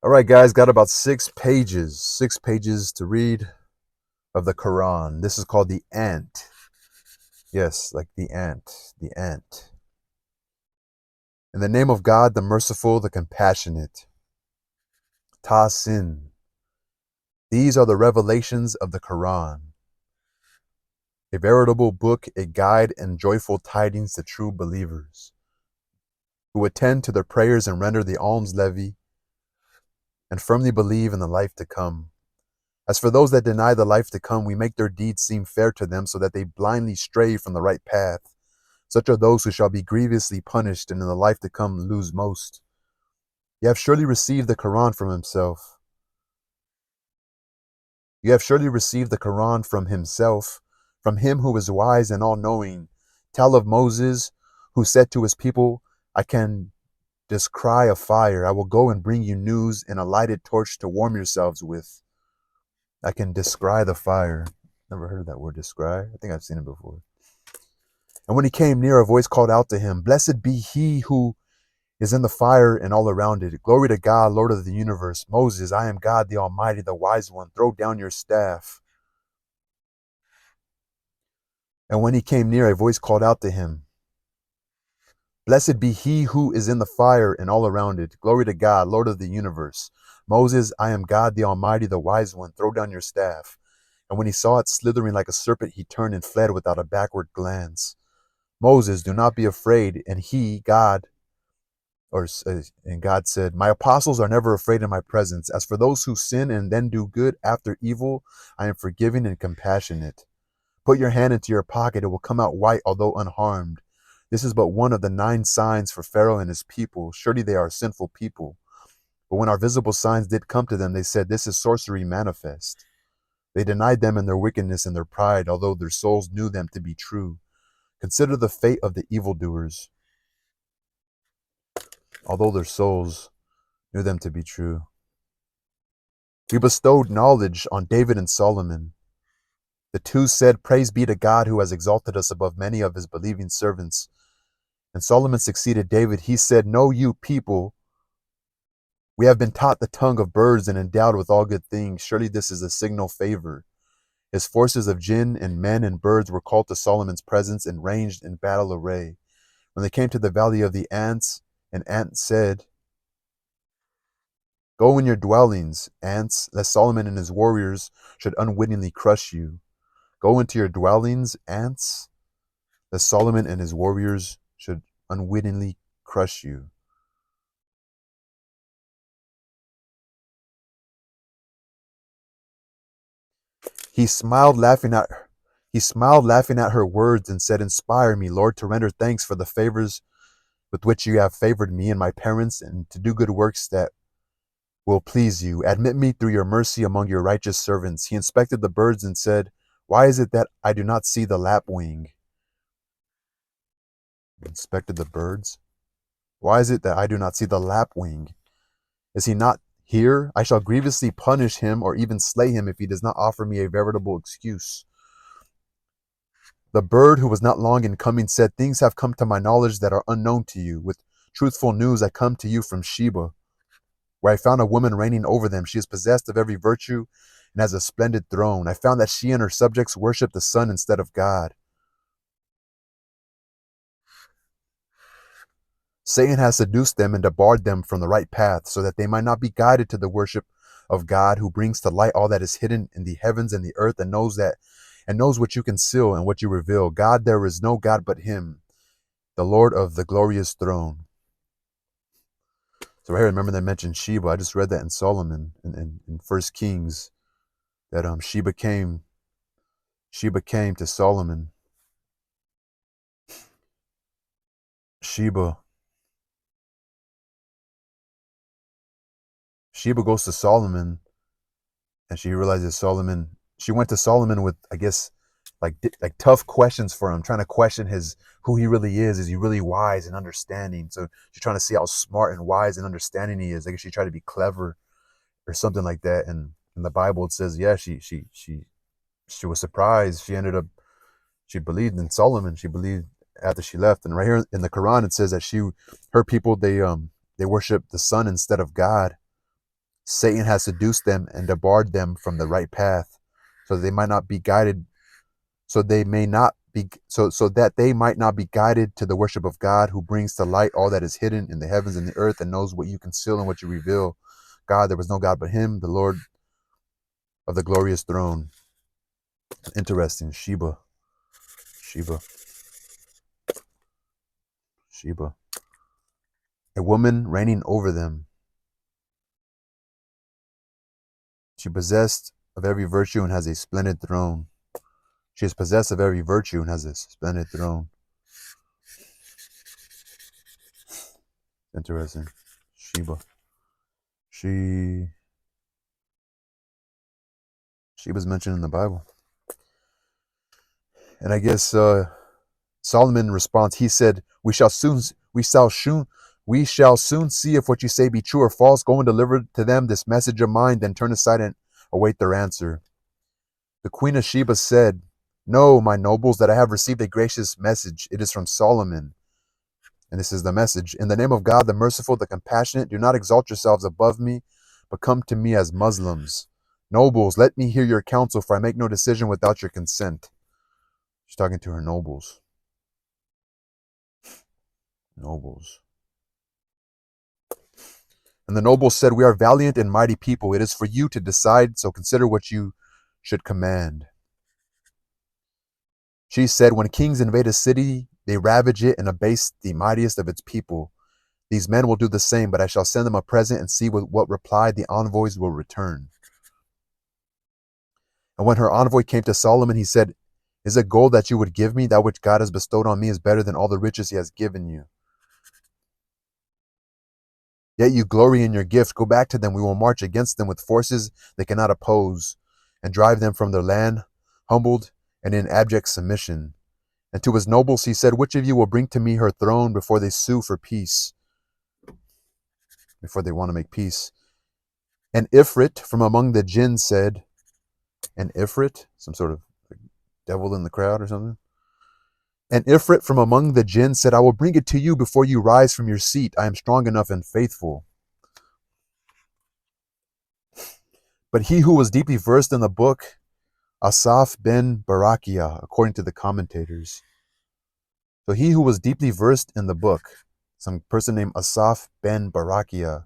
All right, guys, got about 6 pages to read of the Quran. This is called the ant. Yes, like the ant, the ant. In the name of God, the merciful, the compassionate. Tasin. These are the revelations of the Quran, a veritable book, a guide and joyful tidings to true believers who attend to their prayers and render the alms levy and firmly believe in the life to come. As for those that deny the life to come, we make their deeds seem fair to them so that they blindly stray from the right path. Such are those who shall be grievously punished and in the life to come lose most. You have surely received the Quran from himself. You have surely received the Quran from himself, from him who is wise and all-knowing. Tell of Moses, who said to his people, I can descry a fire. I will go and bring you news and a lighted torch to warm yourselves with. I can descry the fire. Never heard of that word, descry. I think I've seen it before. And when he came near, a voice called out to him, Blessed be he who is in the fire and all around it. Glory to God, Lord of the universe. Moses, I am God, the Almighty, the Wise One. Throw down your staff. And when he came near, a voice called out to him, Blessed be he who is in the fire and all around it. Glory to God, Lord of the universe. Moses, I am God, the Almighty, the Wise One. Throw down your staff. And when he saw it slithering like a serpent, he turned and fled without a backward glance. Moses, do not be afraid. And he, God, and God said, My apostles are never afraid in my presence. As for those who sin and then do good after evil, I am forgiving and compassionate. Put your hand into your pocket, it will come out white, although unharmed. This is but one of the 9 signs for Pharaoh and his people. Surely they are sinful people. But when our visible signs did come to them, they said, This is sorcery manifest. They denied them in their wickedness and their pride, although their souls knew them to be true. Consider the fate of the evildoers, although their souls knew them to be true. We bestowed knowledge on David and Solomon. The two said, Praise be to God who has exalted us above many of his believing servants. And Solomon succeeded David. He said, Know you people, we have been taught the tongue of birds and endowed with all good things. Surely this is a signal favor. His forces of jinn and men and birds were called to Solomon's presence and ranged in battle array. When they came to the valley of the ants, an ant said, Go in your dwellings, ants, lest Solomon and his warriors should unwittingly crush you. Go into your dwellings, ants, lest Solomon and his warriors should unwittingly crush you. He smiled, laughing at her. He smiled, laughing at her words, and said, Inspire me, Lord, to render thanks for the favors with which you have favored me and my parents, and to do good works that will please you. Admit me through your mercy among your righteous servants. He inspected the birds and said, Why is it that I do not see the lapwing? He inspected the birds. Why is it that I do not see the lapwing? Is he not here? I shall grievously punish him or even slay him if he does not offer me a veritable excuse. The bird, who was not long in coming, said, Things have come to my knowledge that are unknown to you. With truthful news I come to you from Sheba, where I found a woman reigning over them. She is possessed of every virtue and has a splendid throne. I found that she and her subjects worship the sun instead of God. Satan has seduced them and debarred them from the right path, so that they might not be guided to the worship of God, who brings to light all that is hidden in the heavens and the earth, and knows what you conceal and what you reveal. God, there is no God but him, the Lord of the glorious throne. So right here, remember they mentioned Sheba. I just read that in Solomon in 1 Kings, that Sheba came to Solomon. Sheba Sheba goes to Solomon, and she realizes she went to Solomon with, I guess, like tough questions for him, trying to question who he really is. Is he really wise and understanding? So she's trying to see how smart and wise and understanding he is. I guess she tried to be clever or something like that. And in the Bible it says, yeah, she was surprised. She believed in Solomon. She believed after she left. And right here in the Quran it says that her people, they worship the sun instead of God. Satan has seduced them and debarred them from the right path, so that they might not be guided, so that they might not be guided to the worship of God, who brings to light all that is hidden in the heavens and the earth, and knows what you conceal and what you reveal. God, there was no God but him, the Lord of the glorious throne. Interesting. Sheba. Sheba. Sheba. A woman reigning over them. She possessed of every virtue and has a splendid throne. She is possessed of every virtue and has a splendid throne. Interesting. Sheba. She was mentioned in the Bible. And I guess Solomon responds, he said, we shall soon see if what you say be true or false. Go and deliver to them this message of mine, then turn aside and await their answer. The queen of Sheba said, know, my nobles, that I have received a gracious message. It is from Solomon. And this is the message. In the name of God, the merciful, the compassionate, do not exalt yourselves above me, but come to me as Muslims. Nobles, let me hear your counsel, for I make no decision without your consent. She's talking to her nobles. Nobles. And the nobles said, we are valiant and mighty people. It is for you to decide, so consider what you should command. She said, when kings invade a city, they ravage it and abase the mightiest of its people. These men will do the same, but I shall send them a present and see with what reply the envoys will return. And when her envoy came to Solomon, he said, is it gold that you would give me? That which God has bestowed on me is better than all the riches he has given you. Yet you glory in your gift. Go back to them. We will march against them with forces they cannot oppose, and drive them from their land, humbled and in abject submission. And to his nobles he said, which of you will bring to me her throne before they sue for peace? Before they want to make peace. And Ifrit from among the jinn said, an Ifrit, some sort of devil in the crowd or something. And Ifrit from among the jinn said, I will bring it to you before you rise from your seat. I am strong enough and faithful. But he who was deeply versed in the book, Asaph ben Barakiah, according to the commentators. So he who was deeply versed in the book, some person named Asaph ben Barakiah,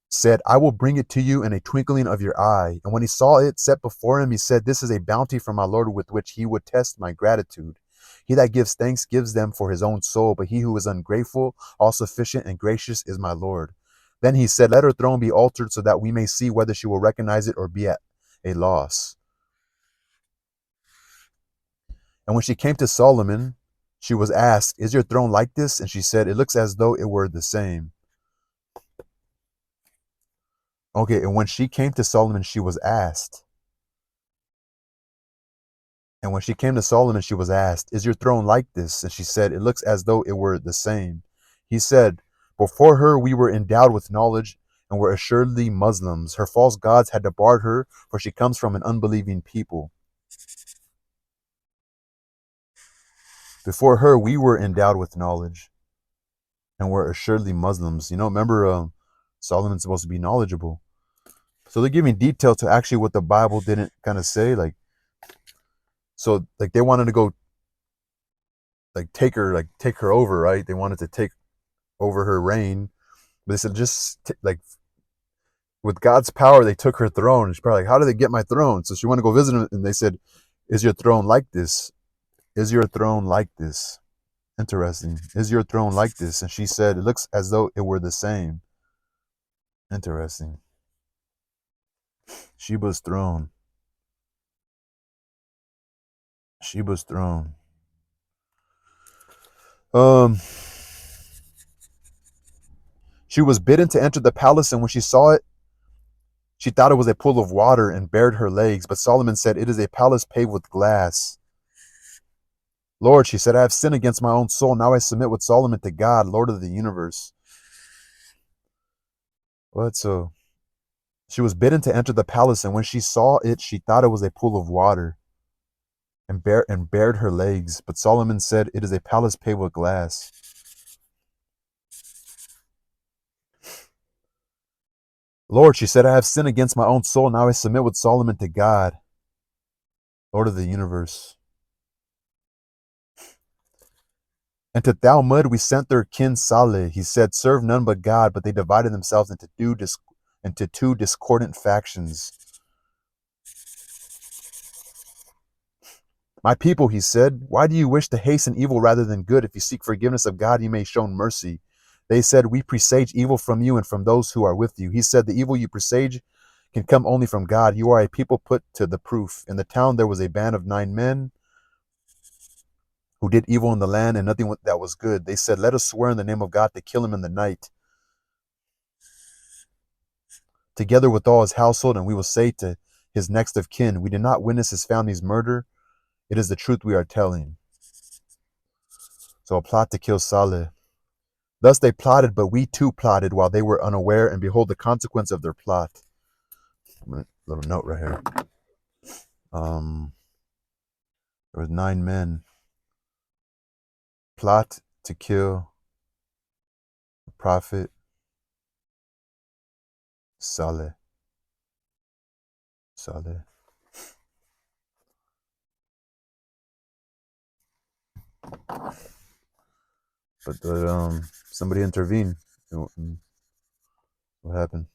said, I will bring it to you in a twinkling of your eye. And when he saw it set before him, he said, this is a bounty from my Lord with which he would test my gratitude. He that gives thanks gives them for his own soul, but he who is ungrateful, all sufficient and gracious is my Lord. Then he said, let her throne be altered so that we may see whether she will recognize it or be at a loss. And when she came to Solomon, she was asked, is your throne like this? And she said, it looks as though it were the same. Okay, and when she came to Solomon, she was asked. And when she came to Solomon, she was asked, is your throne like this? And she said, it looks as though it were the same. He said, before her we were endowed with knowledge and were assuredly Muslims. Her false gods had debarred her, for she comes from an unbelieving people. Before her we were endowed with knowledge and were assuredly Muslims. You know, remember Solomon's supposed to be knowledgeable. So they're giving detail to actually what the Bible didn't kind of say. Like they wanted to go take her over, right? They wanted to take over her reign. But they said, with God's power, they took her throne. And she's probably like, how did they get my throne? So she wanted to go visit him. And they said, is your throne like this? Is your throne like this? Interesting. Is your throne like this? And she said, it looks as though it were the same. Interesting. Sheba's throne. Sheba's throne. She was bidden to enter the palace, and when she saw it, she thought it was a pool of water and bared her legs. But Solomon said, it is a palace paved with glass. Lord, she said, I have sinned against my own soul. Now I submit with Solomon to God, Lord of the universe. What? So she was bidden to enter the palace, and when she saw it, she thought it was a pool of water and bared her legs. But Solomon said, it is a palace paved with glass. Lord, she said, I have sinned against my own soul. Now I submit with Solomon to God, Lord of the universe. And to Thalmud we sent their kin Saleh. He said, serve none but God, but they divided themselves into two discordant factions. My people, he said, why do you wish to hasten evil rather than good? If you seek forgiveness of God, you may show mercy. They said, we presage evil from you and from those who are with you. He said, the evil you presage can come only from God. You are a people put to the proof. In the town there was a band of 9 men who did evil in the land and nothing that was good. They said, let us swear in the name of God to kill him in the night, together with all his household, and we will say to his next of kin, we did not witness his family's murder. It is the truth we are telling. So a plot to kill Saleh. Thus they plotted, but we too plotted while they were unaware, and behold the consequence of their plot. Little note right here. There was 9 men. Plot to kill the prophet Saleh. But somebody intervened. What happened?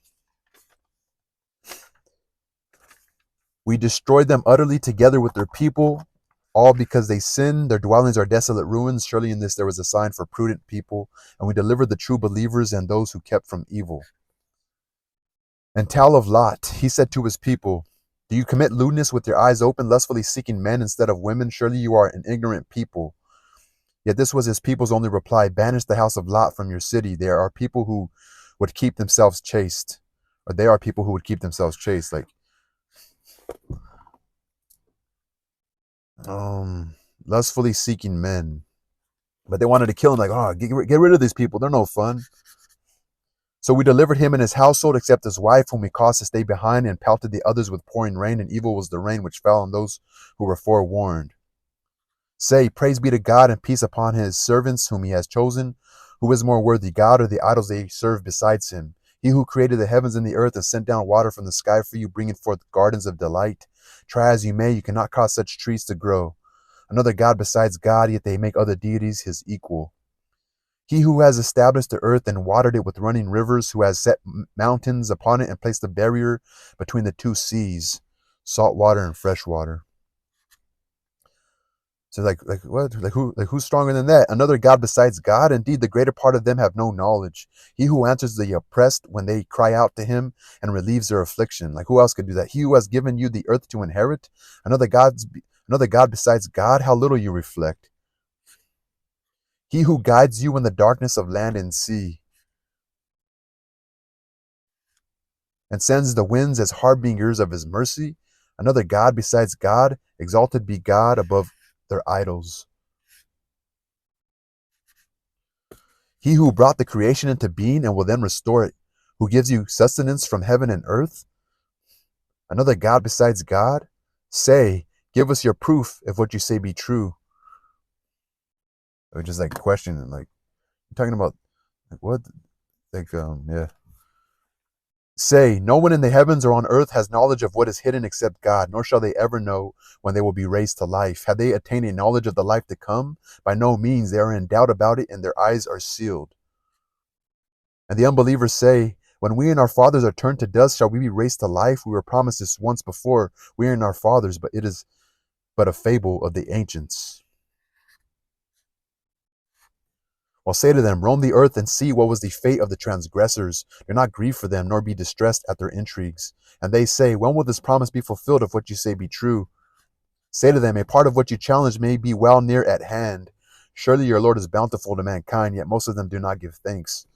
We destroyed them utterly together with their people, all because they sinned. Their dwellings are desolate ruins. Surely in this there was a sign for prudent people, and we delivered the true believers and those who kept from evil. And Tal of Lot, he said to his people, do you commit lewdness with your eyes open, lustfully seeking men instead of women? Surely you are an ignorant people. Yet this was his people's only reply, banish the house of Lot from your city. There are people who would keep themselves chaste. Or they are people who would keep themselves chaste. Like, lustfully seeking men. But they wanted to kill him, like, oh, get rid of these people. They're no fun. So we delivered him and his household, except his wife, whom we caused to stay behind, and pelted the others with pouring rain, and evil was the rain which fell on those who were forewarned. Say, praise be to God and peace upon his servants whom he has chosen. Who is more worthy, God or the idols they serve besides him? He who created the heavens and the earth and sent down water from the sky for you, bringing forth gardens of delight. Try as you may, you cannot cause such trees to grow. Another God besides God, yet they make other deities his equal. He who has established the earth and watered it with running rivers, who has set mountains upon it and placed a barrier between the two seas, salt water and fresh water. So like what? Who's stronger than that? Another God besides God? Indeed, the greater part of them have no knowledge. He who answers the oppressed when they cry out to him and relieves their affliction. Like who else could do that? He who has given you the earth to inherit? Another God besides God? How little you reflect. He who guides you in the darkness of land and sea, and sends the winds as harbingers of his mercy. Another God besides God? Exalted be God above their idols. He who brought the creation into being and will then restore it, who gives you sustenance from heaven and earth. Another God besides God? Say, give us your proof if what you say be true. Or just like questioning, like, you're talking about, like, what? Like, yeah. Say, no one in the heavens or on earth has knowledge of what is hidden except God, nor shall they ever know when they will be raised to life. Have they attained a knowledge of the life to come? By no means. They are in doubt about it, and their eyes are sealed. And the unbelievers say, when we and our fathers are turned to dust, shall we be raised to life? We were promised this once before, we and our fathers, but it is but a fable of the ancients. I'll say to them, roam the earth and see what was the fate of the transgressors. Do not grieve for them, nor be distressed at their intrigues. And they say, when will this promise be fulfilled if what you say be true? Say to them, a part of what you challenge may be well near at hand. Surely your Lord is bountiful to mankind, yet most of them do not give thanks.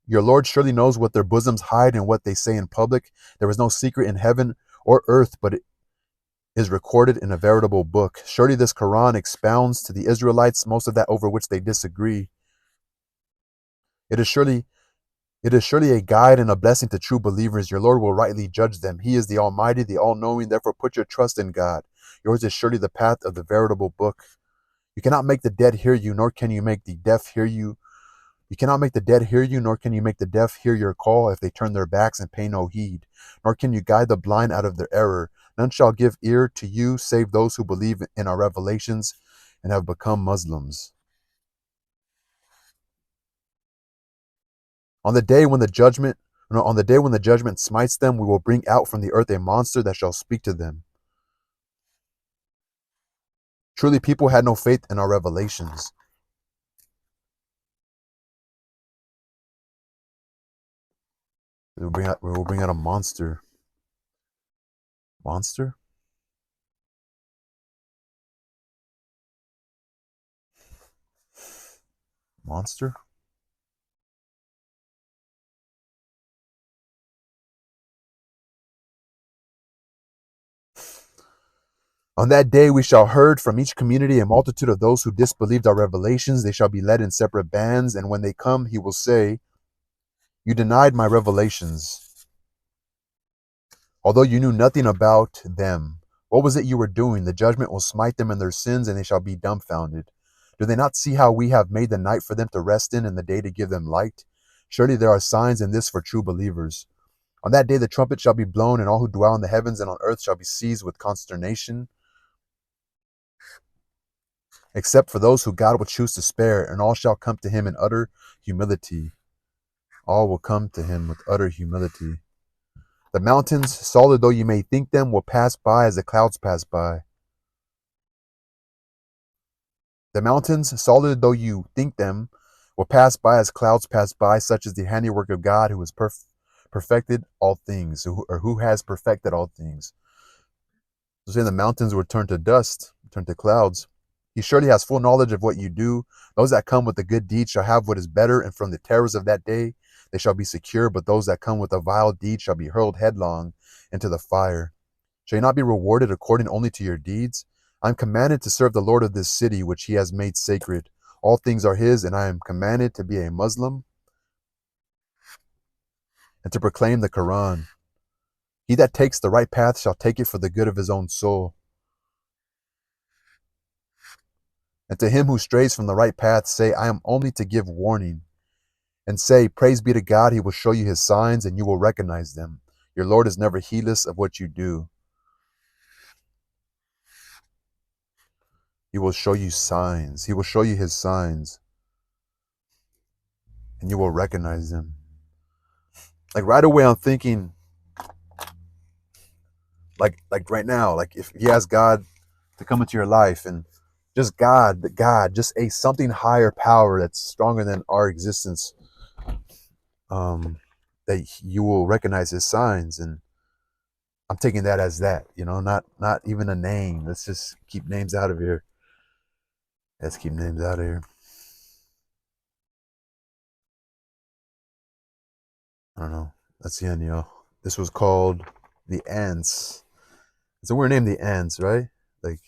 Your Lord surely knows what their bosoms hide and what they say in public. There is no secret in heaven or earth, but it is recorded in a veritable book. Surely this Koran expounds to the Israelites most of that over which they disagree. It is surely a guide and a blessing to true believers. Your Lord will rightly judge them. He is the Almighty, the All-Knowing. Therefore put your trust in God. Yours is surely the path of the veritable book. You cannot make the dead hear you, nor can you make the deaf hear you. You cannot make the dead hear you, nor can you make the deaf hear your call if they turn their backs and pay no heed. Nor can you guide the blind out of their error. None shall give ear to you save those who believe in our revelations and have become Muslims. On the day when the judgment no, on the day when the judgment smites them, we will bring out from the earth a monster that shall speak to them. Truly, people had no faith in our revelations. We will bring out a monster. Monster? Monster? On that day we shall herd from each community a multitude of those who disbelieved our revelations. They shall be led in separate bands, and when they come, he will say, you denied my revelations, although you knew nothing about them. What was it you were doing? The judgment will smite them in their sins, and they shall be dumbfounded. Do they not see how we have made the night for them to rest in, and the day to give them light? Surely there are signs in this for true believers. On that day the trumpet shall be blown, and all who dwell in the heavens and on earth shall be seized with consternation, except for those who God will choose to spare, and all shall come to him in utter humility. All will come to him with utter humility. The mountains, solid though you may think them, will pass by as the clouds pass by. The mountains, solid though you think them, will pass by as clouds pass by. Such is the handiwork of God, who has perfected all things, or who has perfected all things. So saying the mountains will turn to dust, turn to clouds. He surely has full knowledge of what you do. Those that come with a good deed shall have what is better, and from the terrors of that day they shall be secure. But those that come with a vile deed shall be hurled headlong into the fire. Shall you not be rewarded according only to your deeds? I am commanded to serve the Lord of this city, which he has made sacred. All things are his, and I am commanded to be a Muslim and to proclaim the Koran. He that takes the right path shall take it for the good of his own soul. And to him who strays from the right path, say, I am only to give warning. And say, praise be to God, he will show you his signs, and you will recognize them. Your Lord is never heedless of what you do. He will show you signs. He will show you his signs, and you will recognize them. Like right away, I'm thinking, like right now, like if he has God to come into your life, and just God, just a something higher power that's stronger than our existence, that you will recognize his signs. And I'm taking that as that, not even a name. Let's just keep names out of here. Let's keep names out of here. I don't know. That's the end, yo. This was called The Ants. So we're named The Ants, right? Like,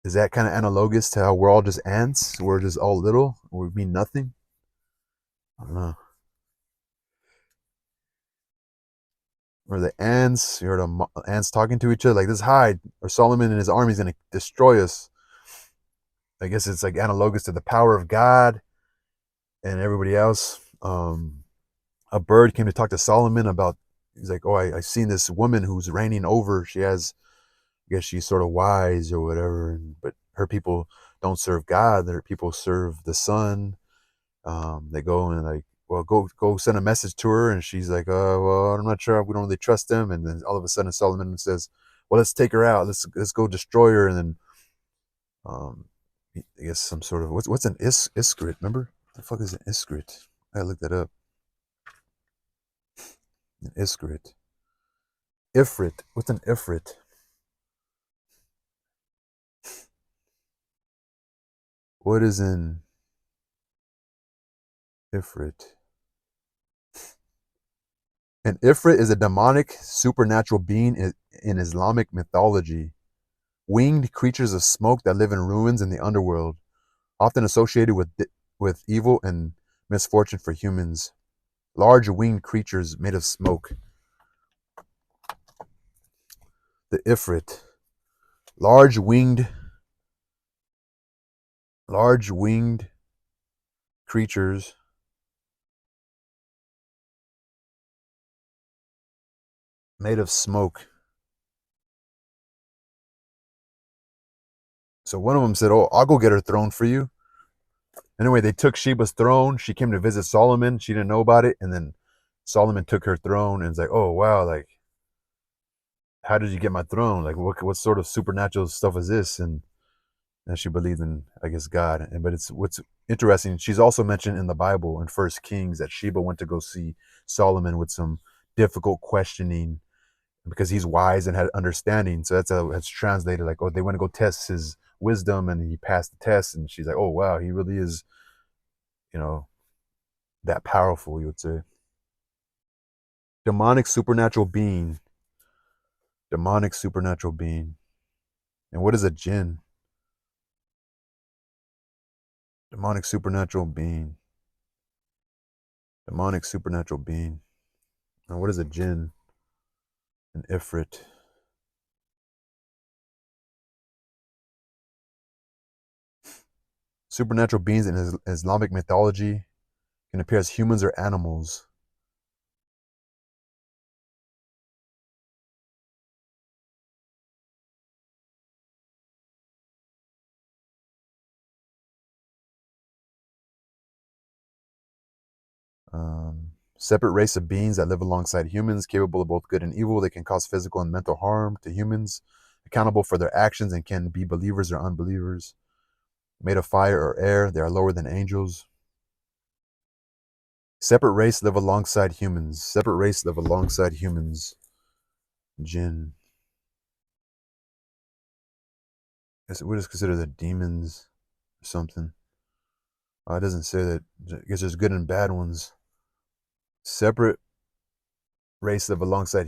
is that kind of analogous to how we're all just ants? We're just all little? We mean nothing? I don't know. Or the ants, you heard the ants talking to each other, like, this hide, or Solomon and his army is going to destroy us. I guess it's like analogous to the power of God and everybody else. A bird came to talk to Solomon about, he's like, oh, I seen this woman who's reigning over. She has, I guess she's sort of wise or whatever, but her people don't serve God. Their people serve the sun. They go and like, well, go send a message to her, and she's like, well, I'm not sure. We don't really trust them. And then all of a sudden, Solomon says, well, let's take her out. Let's go destroy her. And then, um, I guess some sort of what's an iskrit? Remember, what the fuck is an iskrit? I looked that up. An iskrit. Ifrit. What's an ifrit? What is an ifrit? An ifrit is a demonic supernatural being in Islamic mythology. Winged creatures of smoke that live in ruins in the underworld, often associated with evil and misfortune for humans. Large winged creatures made of smoke. The Ifrit. Large winged creatures made of smoke. So one of them said, "Oh, I'll go get her throne for you." Anyway, they took Sheba's throne. She came to visit Solomon. She didn't know about it, and then Solomon took her throne, and it's like, "Oh wow, like how did you get my throne? Like what sort of supernatural stuff is this?" And she believed in, I guess, God. And but it's what's interesting. She's also mentioned in the Bible in First Kings that Sheba went to go see Solomon with some difficult questioning because he's wise and had understanding. So that's how it's translated. Like, oh, they went to go test his wisdom, and he passed the test. And she's like, oh wow, he really is, you know, that powerful. You would say demonic supernatural being. Demonic supernatural being. And what is a jinn? Demonic supernatural being. Demonic supernatural being. And what is a jinn? An ifrit. Supernatural beings in Islamic mythology can appear as humans or animals. Separate race of beings that live alongside humans, capable of both good and evil. They can cause physical and mental harm to humans, accountable for their actions, and can be believers or unbelievers. Made of fire or air, they are lower than angels. Separate race live alongside humans. Separate race live alongside humans. Jinn. What is considered the demons or something? It doesn't say that. I guess there's good and bad ones. Separate race live alongside